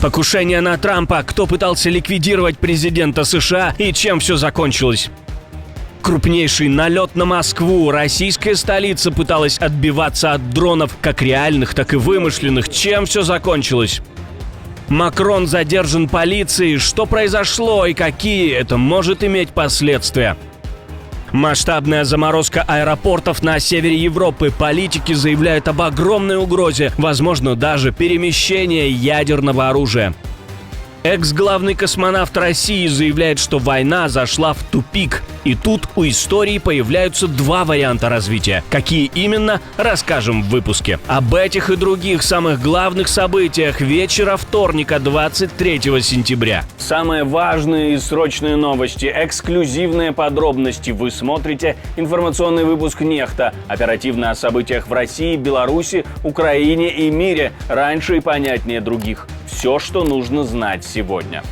Покушение на Трампа. Кто пытался ликвидировать президента США и чем все закончилось? Крупнейший налет на Москву. Российская столица пыталась отбиваться от дронов, как реальных, так и вымышленных. Чем все закончилось? Макрон задержан полицией. Что произошло и какие это может иметь последствия? Масштабная заморозка аэропортов на севере Европы. Политики заявляют об огромной угрозе, возможно, даже перемещение ядерного оружия. Экс-главный космонавт России заявляет, что война зашла в тупик. И тут у истории появляются два варианта развития. Какие именно, расскажем в выпуске. Об этих и других самых главных событиях вечера вторника, 23 сентября. Самые важные и срочные новости, эксклюзивные подробности. Вы смотрите информационный выпуск «Нехта». Оперативно о событиях в России, Беларуси, Украине и мире. Раньше и понятнее других. Все, что нужно знать сегодня.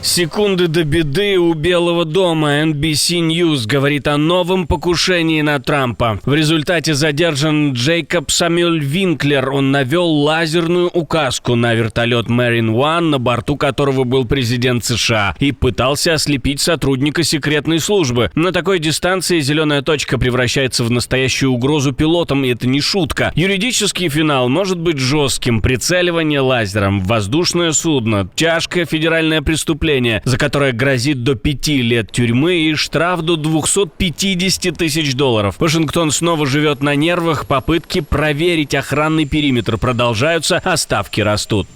Секунды до беды у Белого дома. NBC News говорит о новом покушении на Трампа. В результате задержан Джейкоб Самюэль Винклер. Он навел лазерную указку на вертолет Marine One, на борту которого был президент США, и пытался ослепить сотрудника секретной службы. На такой дистанции зеленая точка превращается в настоящую угрозу пилотам, и это не шутка. Юридический финал может быть жестким. Прицеливание лазером в воздушное судно. Тяжкое федеральное преступление, за которое грозит до 5 лет тюрьмы и штраф до $250 тысяч. Вашингтон снова живет на нервах, попытки проверить охранный периметр продолжаются, а ставки растут.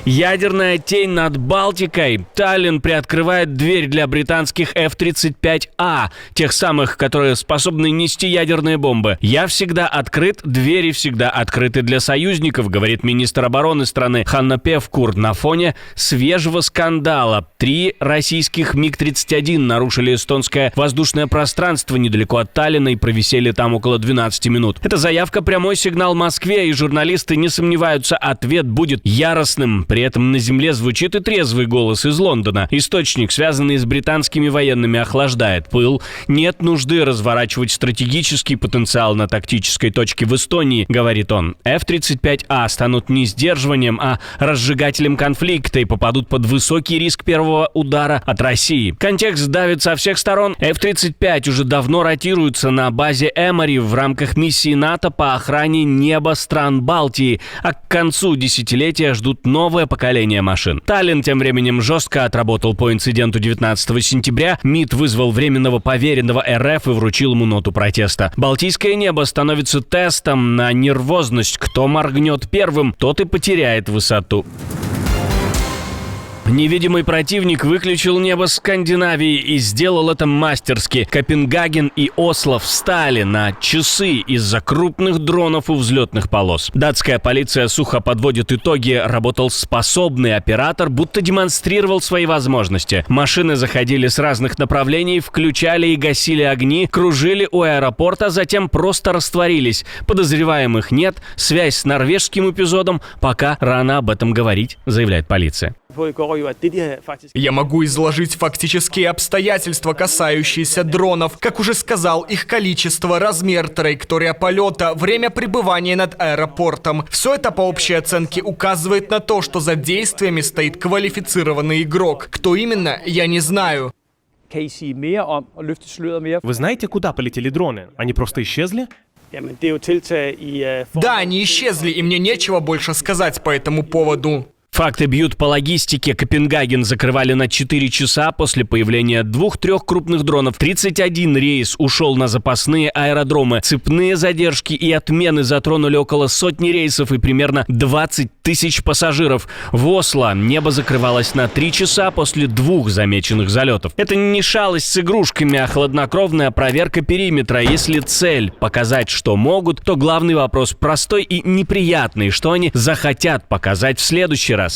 Ядерная тень над Балтикой. Таллин приоткрывает дверь для британских F-35A, тех самых, которые способны нести ядерные бомбы. «Я всегда открыт, двери всегда открыты для союзников», говорит министр обороны страны Ханна Певкур на фоне свежего скандала. 3 российских МиГ-31 нарушили эстонское воздушное пространство недалеко от Таллина и провисели там около 12 минут. Эта заявка — прямой сигнал Москве, и журналисты не сомневаются, ответ будет яростным. При этом на земле звучит и трезвый голос из Лондона. Источник, связанный с британскими военными, охлаждает пыл. Нет нужды разворачивать стратегический потенциал на тактической точке в Эстонии, говорит он. F-35A станут не сдерживанием, а разжигателем конфликта и попадут под высокий риск первого удара от России. Контекст давит со всех сторон. F-35 уже давно ротируется на базе Эмори в рамках миссии НАТО по охране неба стран Балтии, а к концу десятилетия ждут новое поколение машин. Таллин тем временем жестко отработал по инциденту 19 сентября. МИД вызвал временного поверенного РФ и вручил ему ноту протеста. Балтийское небо становится тестом на нервозность. Кто моргнет первым, тот и потеряет высоту. Невидимый противник выключил небо Скандинавии и сделал это мастерски. Копенгаген и Осло встали на часы из-за крупных дронов у взлетных полос. Датская полиция сухо подводит итоги. Работал способный оператор, будто демонстрировал свои возможности. Машины заходили с разных направлений, включали и гасили огни, кружили у аэропорта, затем просто растворились. Подозреваемых нет. Связь с норвежским эпизодом пока рано об этом говорить, заявляет полиция. Я могу изложить фактические обстоятельства, касающиеся дронов. Как уже сказал, их количество, размер, траектория полета, время пребывания над аэропортом. Все это по общей оценке указывает на то, что за действиями стоит квалифицированный игрок. Кто именно, я не знаю. Вы знаете, куда полетели дроны? Они просто исчезли? Да, они исчезли, и мне нечего больше сказать по этому поводу. Факты бьют по логистике. Копенгаген закрывали на 4 часа после появления 2-3 крупных дронов. 31 рейс ушел на запасные аэродромы. Цепные задержки и отмены затронули около сотни рейсов и примерно 20 тысяч пассажиров. В Осло небо закрывалось на 3 часа после 2 замеченных залетов. Это не шалость с игрушками, а хладнокровная проверка периметра. Если цель — показать, что могут, то главный вопрос простой и неприятный: что они захотят показать в следующий раз.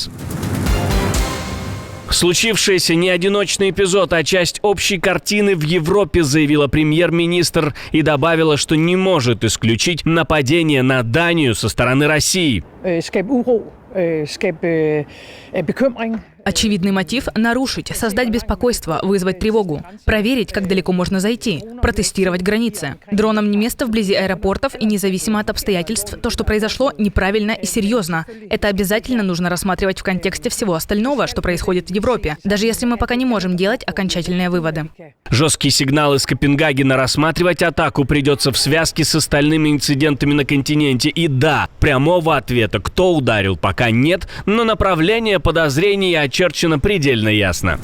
Случившееся не одиночный эпизод, а часть общей картины в Европе, заявила премьер-министр и добавила, что не может исключить нападение на Данию со стороны России. Очевидный мотив – нарушить, создать беспокойство, вызвать тревогу, проверить, как далеко можно зайти, протестировать границы. Дронам не место вблизи аэропортов, и независимо от обстоятельств, то, что произошло, неправильно и серьезно. Это обязательно нужно рассматривать в контексте всего остального, что происходит в Европе, даже если мы пока не можем делать окончательные выводы. Жесткий сигнал из Копенгагена: рассматривать атаку придется в связке с остальными инцидентами на континенте. И да, прямого ответа, кто ударил, пока нет, но направление подозрений очерчено предельно ясно.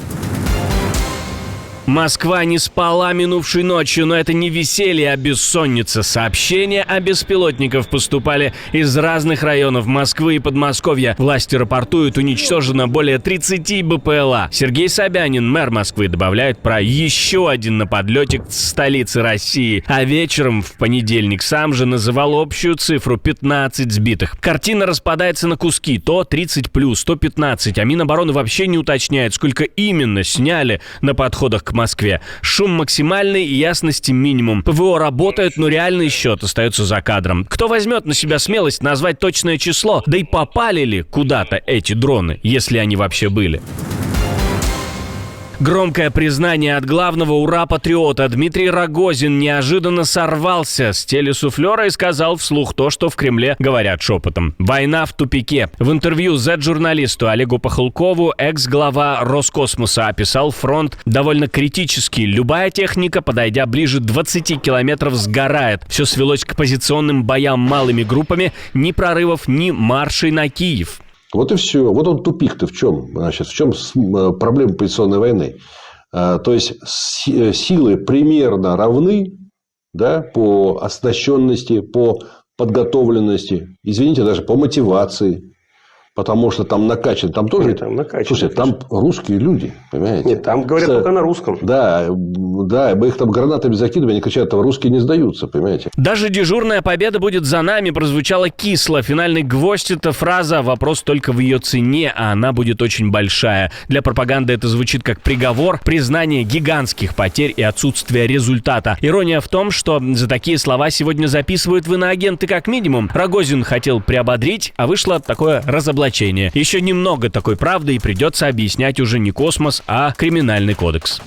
Москва не спала минувшей ночью, но это не веселье, а бессонница. Сообщения о беспилотниках поступали из разных районов Москвы и Подмосковья. Власти рапортуют, уничтожено более 30 БПЛА. Сергей Собянин, мэр Москвы, добавляет про еще один на подлете к столице России. А вечером в понедельник сам же называл общую цифру — 15 сбитых. Картина распадается на куски: то 30+, то 15. А Минобороны вообще не уточняет, сколько именно сняли на подходах к Москве. Шум максимальный и ясности минимум. ПВО работает, но реальный счет остается за кадром. Кто возьмет на себя смелость назвать точное число? Да и попали ли куда-то эти дроны, если они вообще были? Громкое признание от главного ура-патриота. Дмитрий Рогозин неожиданно сорвался с телесуфлера и сказал вслух то, что в Кремле говорят шепотом. Война в тупике. В интервью Z-журналисту Олегу Похолкову экс-глава Роскосмоса описал фронт довольно критически. Любая техника, подойдя ближе 20 километров, сгорает. Все свелось к позиционным боям малыми группами. Ни прорывов, ни маршей на Киев. Вот и все. Вот он тупик-то в чем? Значит, в чем проблема позиционной войны? То есть силы примерно равны, да, по оснащенности, по подготовленности, извините, даже по мотивации. Потому что там накачан, там тоже... Нет, там накачан. Слушай, там русские люди, понимаете? Нет, там говорят только на русском. Да, мы их там гранатами закидываем, они кричат, там русские не сдаются, понимаете? Даже дежурная победа будет за нами прозвучала кисло. Финальный гвоздь — это фраза, вопрос только в ее цене, а она будет очень большая. Для пропаганды это звучит как приговор, признание гигантских потерь и отсутствие результата. Ирония в том, что за такие слова сегодня записывают в иноагенты как минимум. Рогозин хотел приободрить, а вышло такое разоблачение. Еще немного такой правды, и придется объяснять уже не космос, а криминальный кодекс.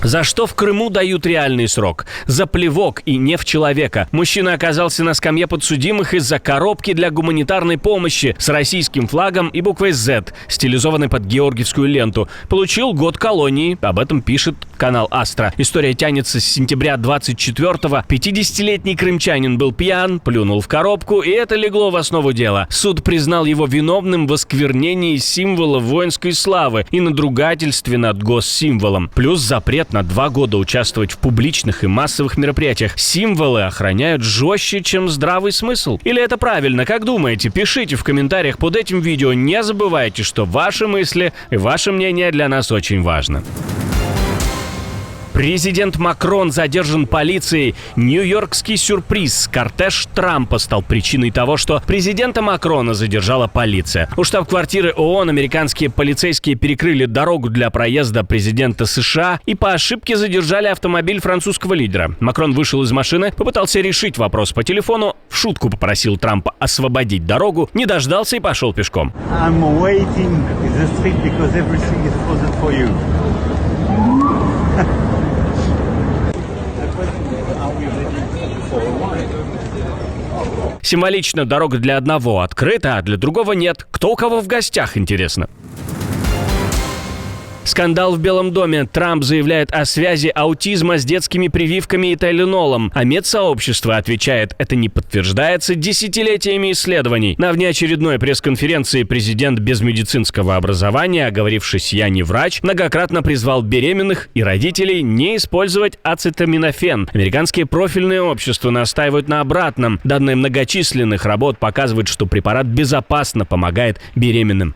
За что в Крыму дают реальный срок? За плевок и не в человека. Мужчина оказался на скамье подсудимых из-за коробки для гуманитарной помощи с российским флагом и буквой Z, стилизованной под георгиевскую ленту. Получил год колонии. Об этом пишет канал Астра. История тянется с сентября 24-го. 50-летний крымчанин был пьян, плюнул в коробку, и это легло в основу дела. Суд признал его виновным в осквернении символа воинской славы и надругательстве над госсимволом. Плюс запрет на 2 года участвовать в публичных и массовых мероприятиях. Символы охраняют жестче, чем здравый смысл. Или это правильно? Как думаете? Пишите в комментариях под этим видео. Не забывайте, что ваши мысли и ваше мнение для нас очень важно. Президент Макрон задержан полицией. Нью-Йоркский сюрприз. Кортеж Трампа стал причиной того, что президента Макрона задержала полиция. У штаб-квартиры ООН американские полицейские перекрыли дорогу для проезда президента США и по ошибке задержали автомобиль французского лидера. Макрон вышел из машины, попытался решить вопрос по телефону, в шутку попросил Трампа освободить дорогу, не дождался и пошел пешком. Символично, дорога для одного открыта, а для другого нет. Кто у кого в гостях, интересно? Скандал в Белом доме. Трамп заявляет о связи аутизма с детскими прививками и тайленолом. А медсообщество отвечает, это не подтверждается десятилетиями исследований. На внеочередной пресс-конференции президент без медицинского образования, оговорившись «я не врач», многократно призвал беременных и родителей не использовать ацетаминофен. Американские профильные общества настаивают на обратном. Данные многочисленных работ показывают, что препарат безопасно помогает беременным.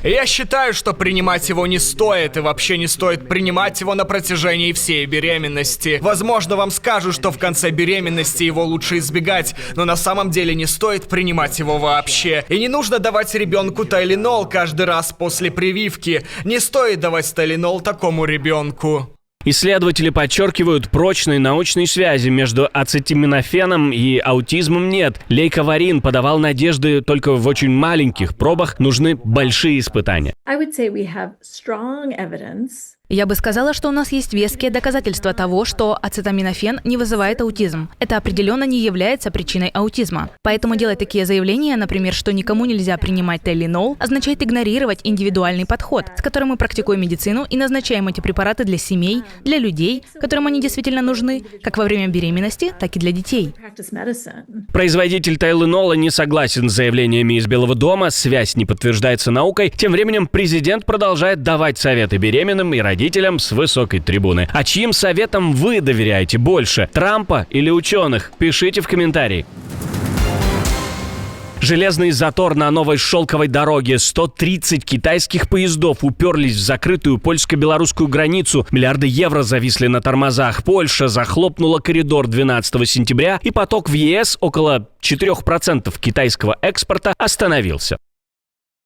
Я считаю, что принимать его не стоит, и вообще не стоит принимать его на протяжении всей беременности. Возможно, вам скажут, что в конце беременности его лучше избегать, но на самом деле не стоит принимать его вообще. И не нужно давать ребенку тайленол каждый раз после прививки. Не стоит давать тайленол такому ребенку. Исследователи подчеркивают, прочной научной связи между ацетаминофеном и аутизмом нет. Лейковарин подавал надежды только в очень маленьких пробах, нужны большие испытания. Я бы сказала, что у нас есть веские доказательства того, что ацетаминофен не вызывает аутизм. Это определенно не является причиной аутизма. Поэтому делать такие заявления, например, что никому нельзя принимать Tylenol, означает игнорировать индивидуальный подход, с которым мы практикуем медицину и назначаем эти препараты для семей, для людей, которым они действительно нужны, как во время беременности, так и для детей. Производитель Tylenol не согласен с заявлениями из Белого дома, связь не подтверждается наукой. Тем временем президент продолжает давать советы беременным и родителям с высокой трибуны. А чьим советам вы доверяете больше? Трампа или ученых? Пишите в комментарии. Железный затор на новой шелковой дороге. 130 китайских поездов уперлись в закрытую польско-белорусскую границу. Миллиарды евро зависли на тормозах. Польша захлопнула коридор 12 сентября, и поток в ЕС, около 4% китайского экспорта, остановился.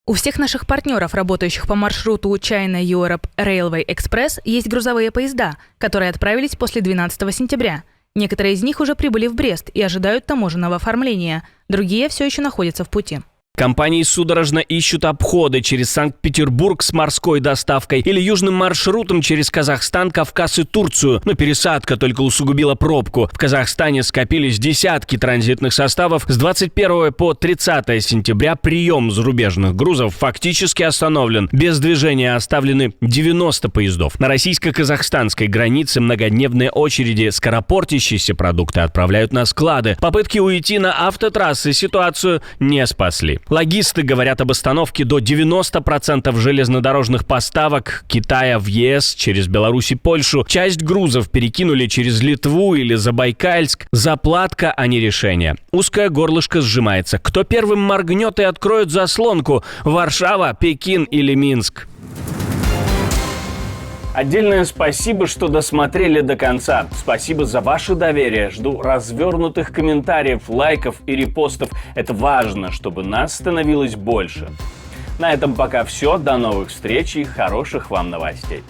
У всех наших партнеров, работающих по маршруту China Europe Railway Express, есть грузовые поезда, которые отправились после 12 сентября. Некоторые из них уже прибыли в Брест и ожидают таможенного оформления. Другие все еще находятся в пути. Компании судорожно ищут обходы через Санкт-Петербург с морской доставкой или южным маршрутом через Казахстан, Кавказ и Турцию. Но пересадка только усугубила пробку. В Казахстане скопились десятки транзитных составов. С 21 по 30 сентября прием зарубежных грузов фактически остановлен. Без движения оставлены 90 поездов. На российско-казахстанской границе многодневные очереди. Скоропортящиеся продукты отправляют на склады. Попытки уйти на автотрассы ситуацию не спасли. Логисты говорят об остановке до 90% железнодорожных поставок Китая в ЕС через Беларусь и Польшу. Часть грузов перекинули через Литву или Забайкальск. Заплатка, а не решение. Узкое горлышко сжимается. Кто первым моргнет и откроет заслонку? Варшава, Пекин или Минск? Отдельное спасибо, что досмотрели до конца. Спасибо за ваше доверие. Жду развернутых комментариев, лайков и репостов. Это важно, чтобы нас становилось больше. На этом пока все. До новых встреч и хороших вам новостей.